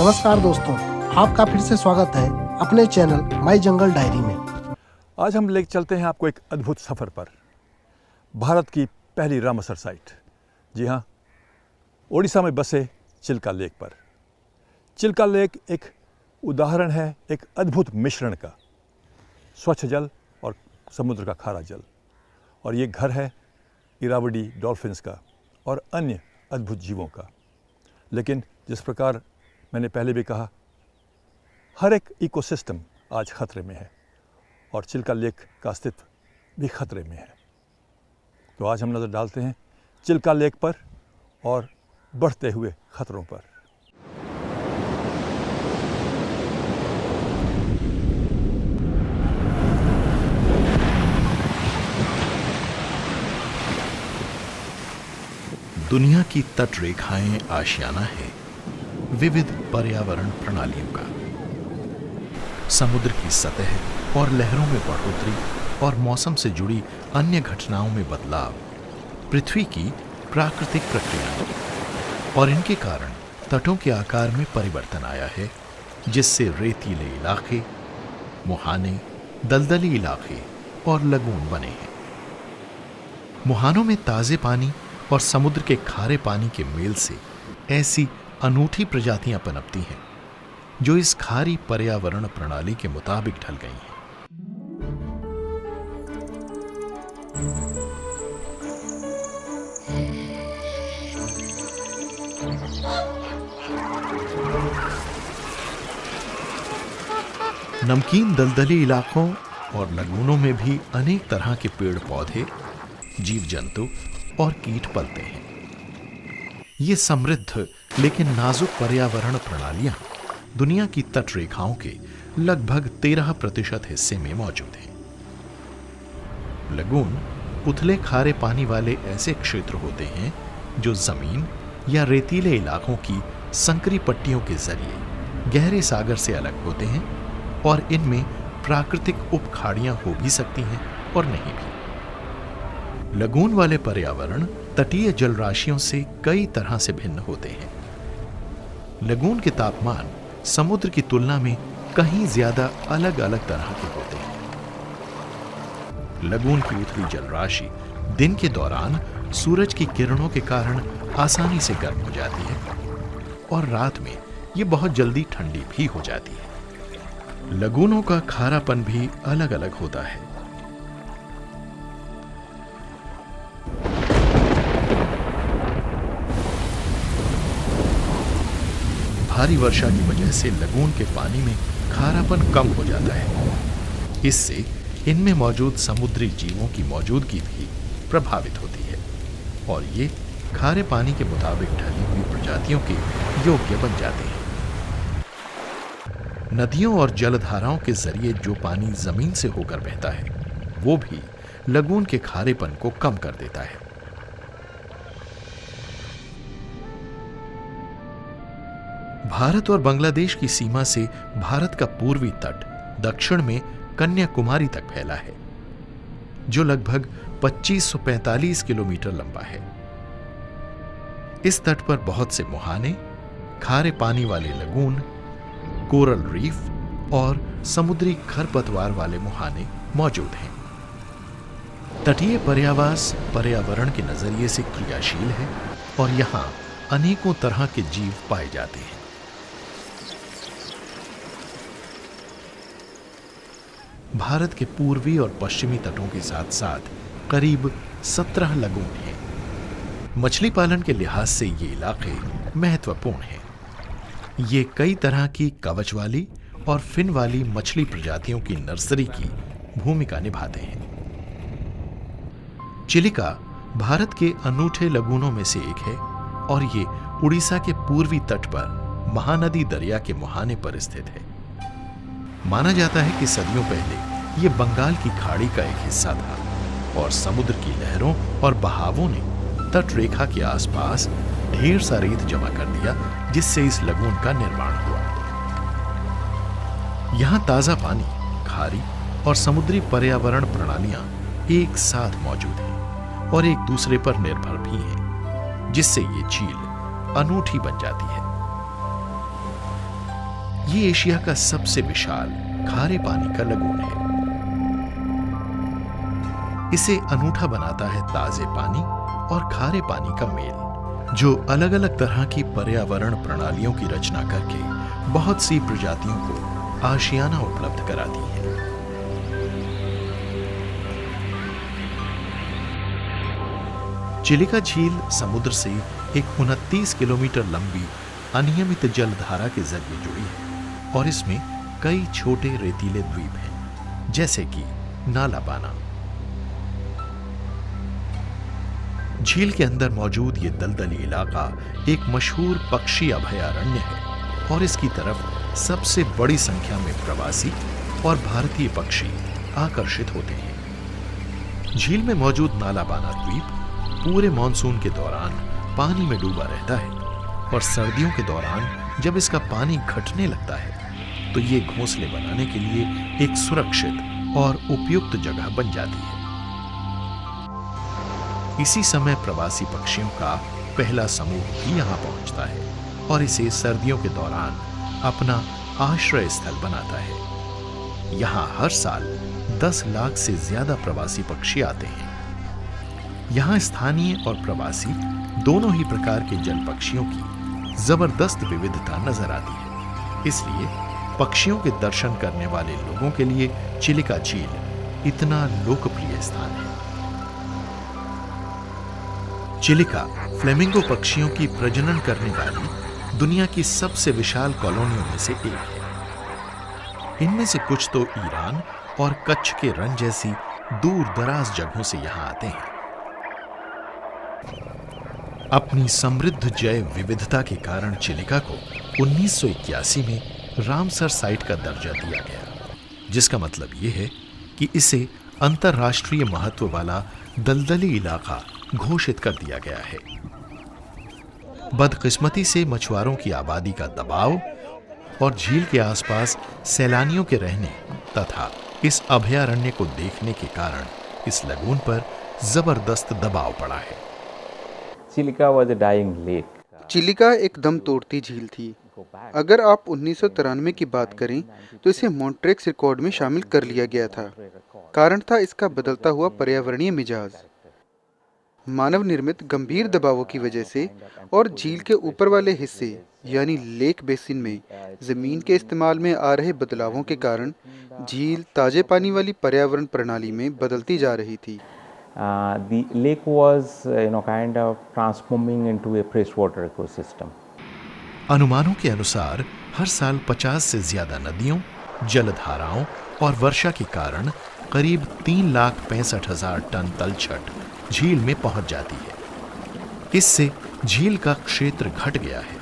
नमस्कार दोस्तों, आपका फिर से स्वागत है अपने चैनल माई जंगल डायरी में। आज हम ले चलते हैं आपको एक अद्भुत सफ़र पर, भारत की पहली रामसर साइट। जी हाँ, ओडिशा में बसे चिल्का लेक पर। चिल्का लेक एक उदाहरण है एक अद्भुत मिश्रण का, स्वच्छ जल और समुद्र का खारा जल। और ये घर है इरावदी डॉल्फिन्स का और अन्य अद्भुत जीवों का। लेकिन जिस प्रकार मैंने पहले भी कहा, हर एक इकोसिस्टम आज खतरे में है और चिल्का लेक का अस्तित्व भी खतरे में है। तो आज हम नज़र डालते हैं चिल्का लेक पर और बढ़ते हुए खतरों पर। दुनिया की तट रेखाएं आशियाना है विविध पर्यावरण प्रणालियों का। समुद्र की सतह और लहरों में बढ़ोतरी और मौसम से जुड़ी अन्य घटनाओं में बदलाव पृथ्वी की प्राकृतिक प्रक्रिया और इनके कारण तटों के आकार में परिवर्तन आया है, जिससे रेतीले इलाके, मुहाने, दलदली इलाके और लगून बने हैं। मुहानों में ताजे पानी और समुद्र के खारे पानी के मेल से ऐसी अनूठी प्रजातियां पनपती हैं जो इस खारी पर्यावरण प्रणाली के मुताबिक ढल गई हैं। नमकीन दलदली इलाकों और लगूनों में भी अनेक तरह के पेड़ पौधे, जीव जंतु और कीट पलते हैं। ये समृद्ध लेकिन नाजुक पर्यावरण प्रणालियां दुनिया की तट रेखाओं के लगभग 13% हिस्से में मौजूद हैं। लगून उथले खारे पानी वाले ऐसे क्षेत्र होते हैं जो जमीन या रेतीले इलाकों की संकरी पट्टियों के जरिए गहरे सागर से अलग होते हैं और इनमें प्राकृतिक उपखाड़ियां हो भी सकती हैं और नहीं भी। लगून वाले पर्यावरण तटीय जलराशियों से कई तरह से भिन्न होते हैं। लगून के तापमान समुद्र की तुलना में कहीं ज्यादा अलग अलग तरह के होते हैं। लगून की उथली जलराशि दिन के दौरान सूरज की किरणों के कारण आसानी से गर्म हो जाती है और रात में यह बहुत जल्दी ठंडी भी हो जाती है। लगूनों का खारापन भी अलग अलग होता है। भारी वर्षा की वजह से लगून के पानी में खारापन कम हो जाता है। इससे इनमें मौजूद समुद्री जीवों की मौजूदगी भी प्रभावित होती है और ये खारे पानी के मुताबिक ढली हुई प्रजातियों के योग्य बन जाते हैं। नदियों और जलधाराओं के जरिए जो पानी जमीन से होकर बहता है, वो भी लगून के खारेपन को कम कर देता है। भारत और बांग्लादेश की सीमा से भारत का पूर्वी तट दक्षिण में कन्याकुमारी तक फैला है, जो लगभग 2545 किलोमीटर लंबा है। इस तट पर बहुत से मुहाने, खारे पानी वाले लगून, कोरल रीफ और समुद्री खरपतवार वाले मुहाने मौजूद हैं। तटीय पर्यावास पर्यावरण के नजरिए से क्रियाशील है और यहां अनेकों तरह के जीव पाए जाते हैं। भारत के पूर्वी और पश्चिमी तटों के साथ साथ करीब 17 लगून हैं। मछली पालन के लिहाज से ये इलाके महत्वपूर्ण हैं। ये कई तरह की कवच वाली और फिन वाली मछली प्रजातियों की नर्सरी की भूमिका निभाते हैं। चिलिका भारत के अनूठे लगूनों में से एक है और ये उड़ीसा के पूर्वी तट पर महानदी दरिया के मुहाने पर स्थित है। माना जाता है कि सदियों पहले यह बंगाल की खाड़ी का एक हिस्सा था और समुद्र की लहरों और बहावों ने तट रेखा के आसपास ढेर सा रेत जमा कर दिया, जिससे इस लगून का निर्माण हुआ। यहां ताजा पानी, खारी और समुद्री पर्यावरण प्रणालियां एक साथ मौजूद हैं और एक दूसरे पर निर्भर भी हैं, जिससे ये झील अनूठी बन जाती है। ये एशिया का सबसे विशाल खारे पानी का लगून है। इसे अनूठा बनाता है ताजे पानी और खारे पानी का मेल, जो अलग अलग तरह की पर्यावरण प्रणालियों की रचना करके बहुत सी प्रजातियों को आशियाना उपलब्ध कराती है। चिलिका झील समुद्र से एक 29 किलोमीटर लंबी अनियमित जलधारा के जरिए जुड़ी है और इसमें कई छोटे रेतीले द्वीप हैं, जैसे कि नालाबाना। झील के अंदर मौजूद ये दलदली इलाका एक मशहूर पक्षी अभयारण्य है और इसकी तरफ सबसे बड़ी संख्या में प्रवासी और भारतीय पक्षी आकर्षित होते हैं। झील में मौजूद नालाबाना द्वीप पूरे मॉनसून के दौरान पानी में डूबा रहता है और सर्दियों के दौरान जब इसका पानी घटने लगता है तो ये घोंसले बनाने के लिए एक सुरक्षित और उपयुक्त जगह बन जाती है। इसी समय प्रवासी पक्षियों का पहला समूह भी यहां पहुंचता है और इसे सर्दियों के दौरान अपना आश्रय स्थल बनाता है। यहां हर साल 10 लाख से ज्यादा प्रवासी पक्षी आते हैं। यहां स्थानीय और प्रवासी दोनों ही प्रकार के जल पक्षियों की जबरदस्त विविधता नजर आती है। इसलिए पक्षियों के दर्शन करने वाले लोगों के लिए चिलिका झील इतना लोकप्रिय स्थान है। चिलिका फ्लेमिंगो पक्षियों की प्रजनन करने वाली दुनिया की सबसे विशाल कॉलोनियों में से एक है। इनमें से कुछ तो ईरान और कच्छ के रण जैसी दूर दराज जगहों से यहां आते हैं। अपनी समृद्ध जैव विविधता के कारण चिलिका को 1981 में रामसर साइट का दर्जा दिया गया, जिसका मतलब यह है कि इसे अंतर्राष्ट्रीय महत्व वाला दलदली इलाका घोषित कर दिया गया है। बदकिस्मती से मछुआरों की आबादी का दबाव और झील के आसपास सैलानियों के रहने तथा इस अभयारण्य को देखने के कारण इस लगून पर जबरदस्त दबाव पड़ा है। Chilika was a dying lake. Chilika एक दम तोड़ती झील थी। अगर आप 1993 की बात करें तो इसे मॉन्ट्रेक्स रिकॉर्ड में शामिल कर लिया गया था। कारण था इसका बदलता हुआ पर्यावरणीय मिजाज, मानव निर्मित गंभीर दबावों की वजह से और झील के ऊपर वाले हिस्से यानी लेक बेसिन में जमीन के इस्तेमाल में आ रहे बदलावों के कारण झील ताजे पानी वाली पर्यावरण प्रणाली में बदलती जा रही थी। The lake was, kind of transforming into a freshwater ecosystem. अनुमानों के अनुसार हर साल 50 से ज्यादा नदियों, जलधाराओं और वर्षा के कारण करीब 3,65,000 टन तलछट झील में पहुंच जाती है। इससे झील का क्षेत्र घट गया है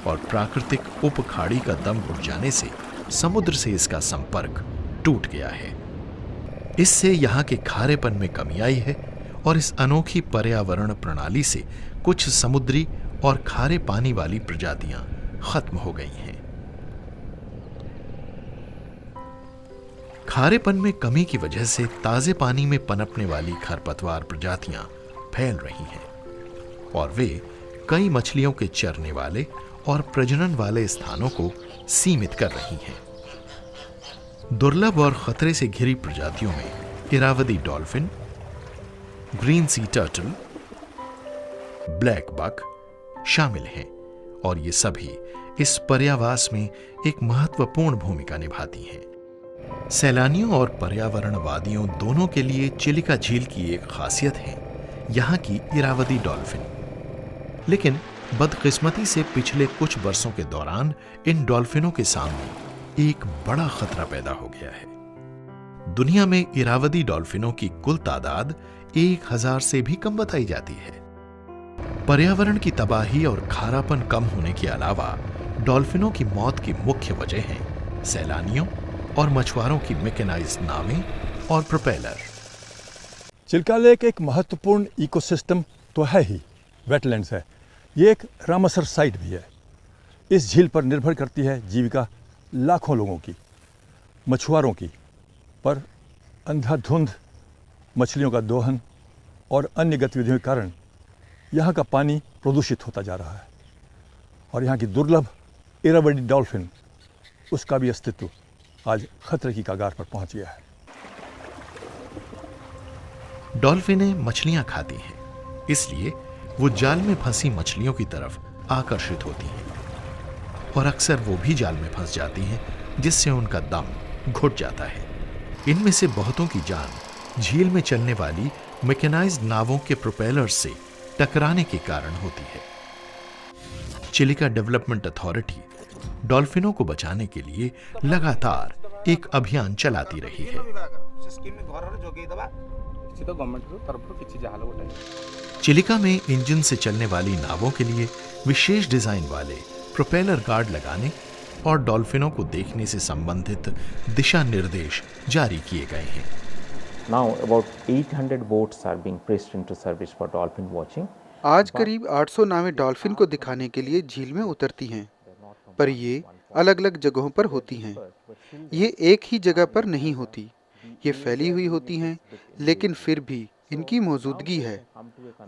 और प्राकृतिक उपखाड़ी का दम घुट जाने से समुद्र से इसका संपर्क टूट गया है। इससे यहाँ के खारेपन में कमी आई है और इस अनोखी पर्यावरण प्रणाली से कुछ समुद्री और खारे पानी वाली प्रजातियां खत्म हो गई हैं। खारेपन में कमी की वजह से ताजे पानी में पनपने वाली खरपतवार प्रजातियां फैल रही हैं और वे कई मछलियों के चरने वाले और प्रजनन वाले स्थानों को सीमित कर रही हैं। दुर्लभ और खतरे से घिरी प्रजातियों में Irrawaddy dolphin, green sea turtle, blackbuck शामिल हैं और ये सभी इस पर्यावास में एक महत्वपूर्ण भूमिका निभाती हैं। सैलानियों और पर्यावरणवादियों दोनों के लिए चिलिका झील की एक खासियत है यहाँ की इरावदी डॉल्फिन। लेकिन बदकिस्मती से पिछले कुछ वर्षों के दौरान इन डॉल्फिनों के सामने एक बड़ा खतरा पैदा हो गया है। दुनिया में इरावदी डॉल्फिनों की कुल तादाद 1000 से भी कम बताई जाती है। पर्यावरण की तबाही और खारापन कम होने के अलावा डॉल्फिनों की मौत की मुख्य वजह है सैलानियों और मछुआरों की मैकेनाइज्ड नावें और प्रोपेलर। चिलिका लेक एक महत्वपूर्ण इकोसिस्टम तो है ही, वेटलैंड्स है, ये एक रामसर साइट भी है। इस झील पर निर्भर करती है जीविका लाखों लोगों की, मछुआरों की, पर अंधाधुंध मछलियों का दोहन और अन्य गतिविधियों के कारण यहाँ का पानी प्रदूषित होता जा रहा है और यहाँ की दुर्लभ इरावदी डॉल्फिन उसका भी अस्तित्व आज खतरे की कगार पर पहुंच गया है। डॉल्फिनें मछलियां खाती हैं, इसलिए वो जाल में फंसी मछलियों की तरफ आकर्षित होती हैं और अक्सर वो भी जाल में फंस जाती हैं, जिससे उनका दम घुट जाता है। इनमें से बहुतों की जान झील में चलने वाली मैकेनाइज्ड नावों के प्रोपेलर्स से टकराने के कारण होती है। चिलिका डेवलपमेंट अथॉरिटी डॉल्फिनों को बचाने के लिए लगातार एक अभियान चलाती रही है। चिलिका में इंजन से चलने वाली नावों के लिए विशेष डिजाइन वाले प्रोपेलर गार्ड लगाने और डॉल्फिनों को देखने से संबंधित दिशा निर्देश जारी किए गए हैं। Now about 800 boats are being placed into service for dolphin watching. आज करीब 800 नावें डॉल्फिन को दिखाने के लिए झील में उतरती हैं, पर ये अलग अलग जगहों पर होती हैं। ये एक ही जगह पर नहीं होती, ये फैली हुई होती हैं, लेकिन फिर भी इनकी मौजूदगी है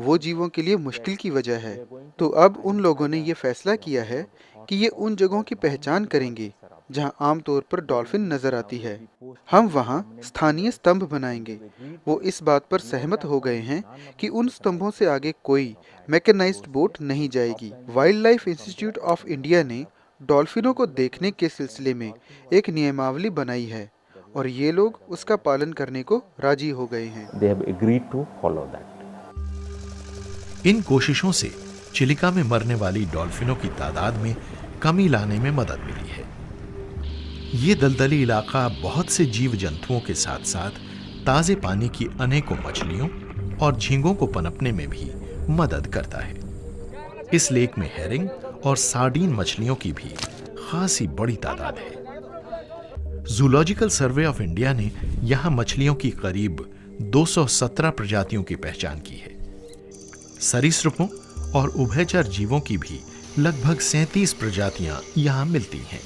वो जीवों के लिए मुश्किल की वजह है। तो अब उन लोगों ने ये फैसला किया है कि ये उन जगहों की पहचान करेंगे जहां आमतौर पर डॉल्फिन नजर आती है। हम वहां स्थानीय स्तंभ बनाएंगे। वो इस बात पर सहमत हो गए हैं कि उन स्तंभों से आगे कोई मैकेनाइज्ड बोट नहीं जाएगी। Wild life institute of India ने डॉल्फिनों को देखने के सिलसिले में एक नियमावली बनाई है और ये लोग उसका पालन करने को राजी हो गए हैं। They have agreed to follow that. इन कोशिशों से चिलिका में मरने वाली डॉल्फिनों की तादाद में कमी लाने में मदद मिली है। ये दलदली इलाका बहुत से जीव जंतुओं के साथ साथ ताजे पानी की अनेकों मछलियों और झींगों को पनपने में भी मदद करता है। इस लेक में हेरिंग और सार्डीन मछलियों की भी खासी बड़ी तादाद है। जूलॉजिकल सर्वे ऑफ इंडिया ने यहां मछलियों की करीब 217 प्रजातियों की पहचान की है। सरीसृपों और उभयचर जीवों की भी लगभग 37 प्रजातियां यहां मिलती हैं।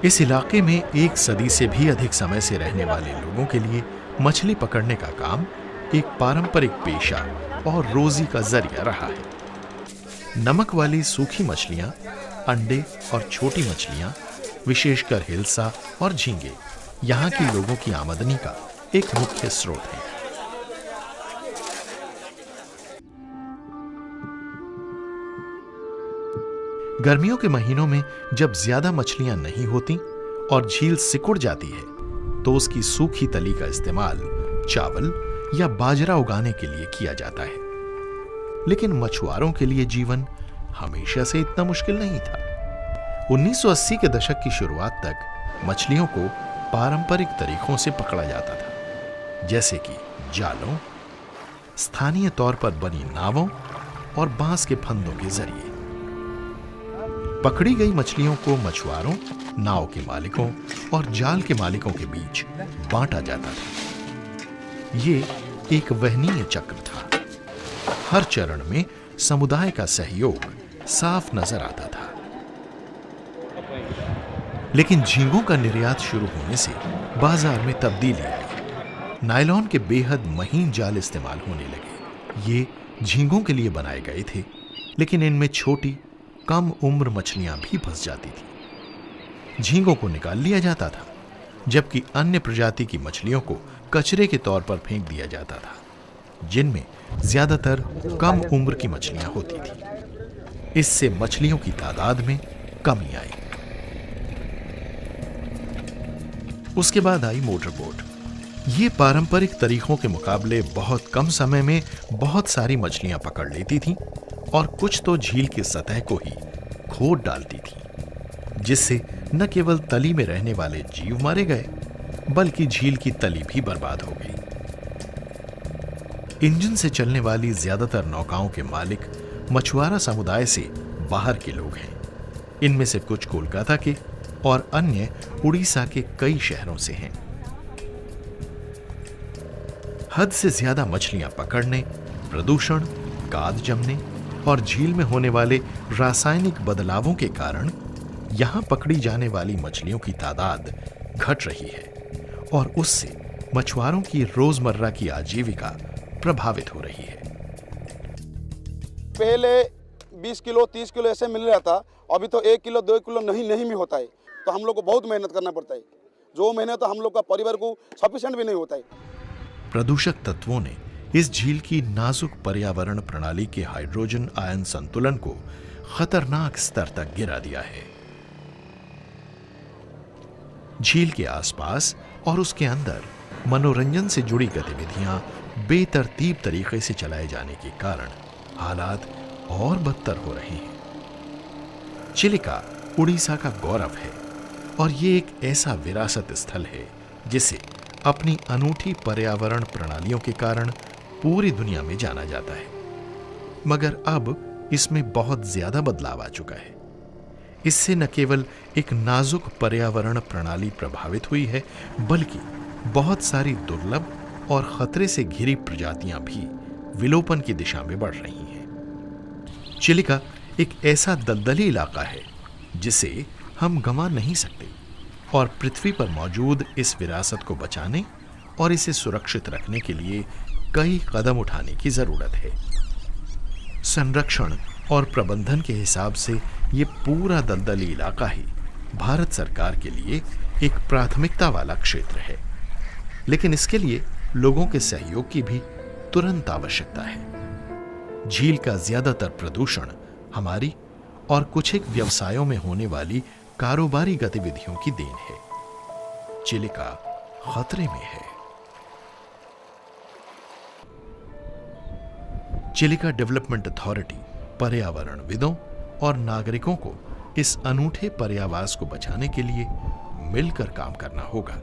इस इलाके में एक सदी से भी अधिक समय से रहने वाले लोगों के लिए मछली पकड़ने का काम एक पारंपरिक पेशा और रोजी का जरिया रहा है। नमक वाली सूखी मछलियां, अंडे और छोटी मछलियां, विशेषकर हिल्सा और झींगे यहां के लोगों की आमदनी का एक मुख्य स्रोत है। गर्मियों के महीनों में जब ज्यादा मछलियां नहीं होती और झील सिकुड़ जाती है, तो उसकी सूखी तली का इस्तेमाल चावल या बाजरा उगाने के लिए किया जाता है। लेकिन मछुआरों के लिए जीवन हमेशा से इतना मुश्किल नहीं था। 1980 के दशक की शुरुआत तक मछलियों को पारंपरिक तरीकों से पकड़ा जाता था, जैसे कि जालों, स्थानीय तौर पर बनी नावों और बांस के फंदों के जरिए। पकड़ी गई मछलियों को मछुआरों, नाव के मालिकों और जाल के मालिकों के बीच बांटा जाता था। ये एक वहनीय चक्र था। हर चरण में समुदाय का सहयोग साफ नजर आता था। लेकिन झींगों का निर्यात शुरू होने से बाजार में तब्दीली आई। नायलॉन के बेहद महीन जाल इस्तेमाल होने लगे। ये झींगों के लिए बनाए गए थे, लेकिन इनमें छोटी कम उम्र मछलियां भी फंस जाती थी। झींगों को निकाल लिया जाता था, जबकि अन्य प्रजाति की मछलियों को कचरे के तौर पर फेंक दिया जाता था, जिनमें ज्यादातर कम उम्र की मछलियां होती थी। इससे मछलियों की तादाद में कमी आई। उसके बाद आई मोटर बोट। ये पारंपरिक तरीकों के मुकाबले बहुत कम समय में बहुत सारी मछलियां पकड़ लेती थीं और कुछ तो झील की सतह को ही खोद डालती थीं, जिससे न केवल तली में रहने वाले जीव मारे गए, बल्कि झील की तली भी बर्बाद हो गई। इंजन से चलने वाली ज्यादातर नौकाओं के मालिक मछुआरा समुदाय से बाहर के लोग हैं। इनमें से कुछ कोलकाता के और अन्य उड़ीसा के कई शहरों से हैं। हद से ज्यादा मछलियां पकड़ने, प्रदूषण, गाद जमने और झील में होने वाले रासायनिक बदलावों के कारण यहां पकड़ी जाने वाली मछलियों की तादाद घट रही है और उससे मछुआरों की रोजमर्रा की आजीविका प्रभावित हो रही है। पहले 20 किलो 30 किलो ऐसे मिल रहा था, अभी तो 1 किलो 2 किलो नहीं भी होता है। तो हम लोग को बहुत मेहनत करना पड़ता है, जो मेहनत तो हम लोग का परिवार को सफिशिएंट भी नहीं होता है। प्रदूषक तत्वों ने इस झील की नाजुक पर्यावरण प्रणाली के हाइड्रोजन आयन संतुलन को खतरनाक स्तर तक गिरा दिया है। झील के आसपास और उसके अंदर मनोरंजन से जुड़ी गतिविधियां बेतरतीब तरीके से चलाए जाने के कारण हालात और बदतर हो रहे हैं। चिलिका उड़ीसा का गौरव है और ये एक ऐसा विरासत स्थल है जिसे अपनी अनूठी पर्यावरण प्रणालियों के कारण पूरी दुनिया में जाना जाता है। मगर अब इसमें बहुत ज्यादा बदलाव आ चुका है। इससे न केवल एक नाजुक पर्यावरण प्रणाली प्रभावित हुई है, बल्कि बहुत सारी दुर्लभ और खतरे से घिरी प्रजातियां भी विलोपन की दिशा में बढ़ रही हैं। चिलिका एक ऐसा दलदली इलाका है जिसे हम गंवा नहीं सकते और पृथ्वी पर मौजूद इस विरासत को बचाने और इसे सुरक्षित रखने के लिए कई कदम उठाने की जरूरत है। संरक्षण और प्रबंधन के हिसाब से ये पूरा दलदली इलाका ही भारत सरकार के लिए एक प्राथमिकता वाला क्षेत्र है, लेकिन इसके लिए लोगों के सहयोग की भी तुरंत आवश्यकता है। झील का ज्यादातर प्रदूषण हमारी और कुछ एक व्यवसायों में होने वाली कारोबारी गतिविधियों की देन है। चिलिका खतरे में है। चिलिका डेवलपमेंट अथॉरिटी पर्यावरणविदों और नागरिकों को इस अनूठे पर्यावास को बचाने के लिए मिलकर काम करना होगा,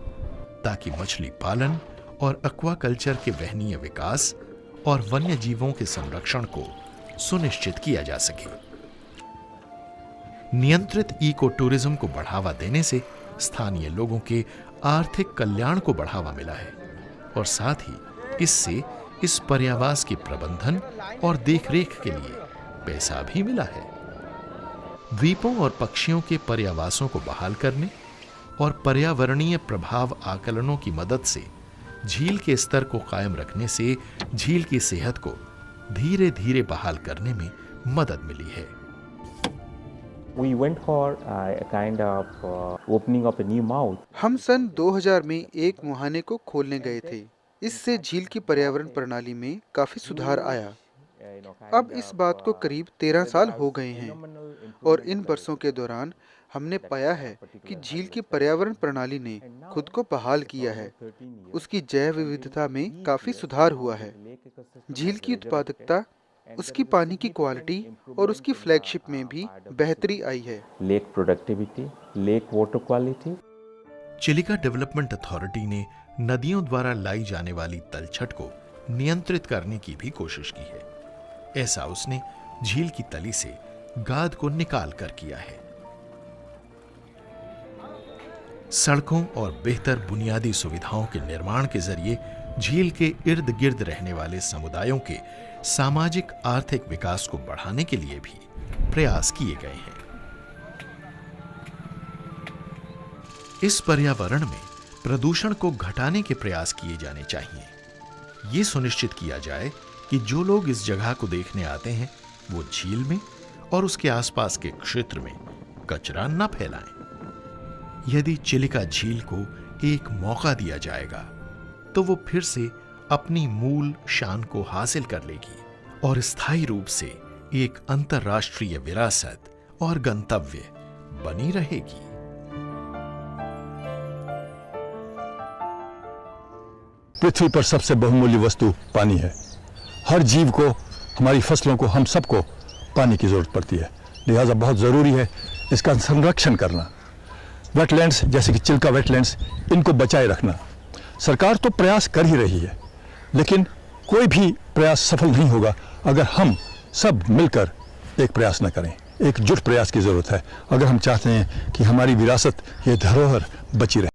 ताकि मछली पालन और एक्वाकल्चर के वहनीय विकास और वन्य जीवों के संरक्षण को सुनिश्चित किया जा सके। नियंत्रित इको टूरिज्म को बढ़ावा देने से स्थानीय लोगों के आर्थिक कल्याण को बढ़ावा मिला है और साथ ही इससे इस पर्यावास के प्रबंधन और देखरेख के लिए पैसा भी मिला है। द्वीपों और पक्षियों के पर्यावासों को बहाल करने और पर्यावरणीय प्रभाव आकलनों की मदद से झील के स्तर को कायम रखने से झील की सेहत को धीरे धीरे बहाल करने में मदद मिली है। We went for a kind of opening of a new mouth. हम सन 2000 में एक मुहाने को खोलने गए थे। इससे झील की पर्यावरण प्रणाली में काफी सुधार आया। अब इस बात को करीब 13 साल हो गए हैं और इन वर्षों के दौरान हमने पाया है कि झील की पर्यावरण प्रणाली ने खुद को बहाल किया है। उसकी जैव विविधता में काफी सुधार हुआ है। झील की उत्पादकता, उसकी पानी की क्वालिटी और उसकी फ्लैगशिप में भी बेहतरी आई है। Lake productivity, lake water quality. Chilika development authority ने नदियों द्वारा लाई जाने वाली तलछट को नियंत्रित करने की भी कोशिश की है। ऐसा उसने झील की तली से गाद को निकाल कर किया है। सड़कों और बेहतर बुनियादी सुविधाओं के निर्माण के जरिए झील के इर्द गिर्द रहने वाले समुदायों के सामाजिक आर्थिक विकास को बढ़ाने के लिए भी प्रयास किए गए हैं। इस पर्यावरण में प्रदूषण को घटाने के प्रयास किए जाने चाहिए। ये सुनिश्चित किया जाए कि जो लोग इस जगह को देखने आते हैं वो झील में और उसके आसपास के क्षेत्र में कचरा न फैलाएं। यदि चिलिका झील को एक मौका दिया जाएगा तो वो फिर से अपनी मूल शान को हासिल कर लेगी और स्थायी रूप से एक अंतर्राष्ट्रीय विरासत और गंतव्य बनी रहेगी। पृथ्वी पर सबसे बहुमूल्य वस्तु पानी है। हर जीव को, हमारी फसलों को, हम सबको पानी की जरूरत पड़ती है। लिहाजा बहुत ज़रूरी है इसका संरक्षण करना। वेटलैंड्स जैसे कि चिल्का वेटलैंड्स, इनको बचाए रखना। सरकार तो प्रयास कर ही रही है, लेकिन कोई भी प्रयास सफल नहीं होगा अगर हम सब मिलकर एक प्रयास न करें। एकजुट प्रयास की ज़रूरत है अगर हम चाहते हैं कि हमारी विरासत, ये धरोहर बची रहे।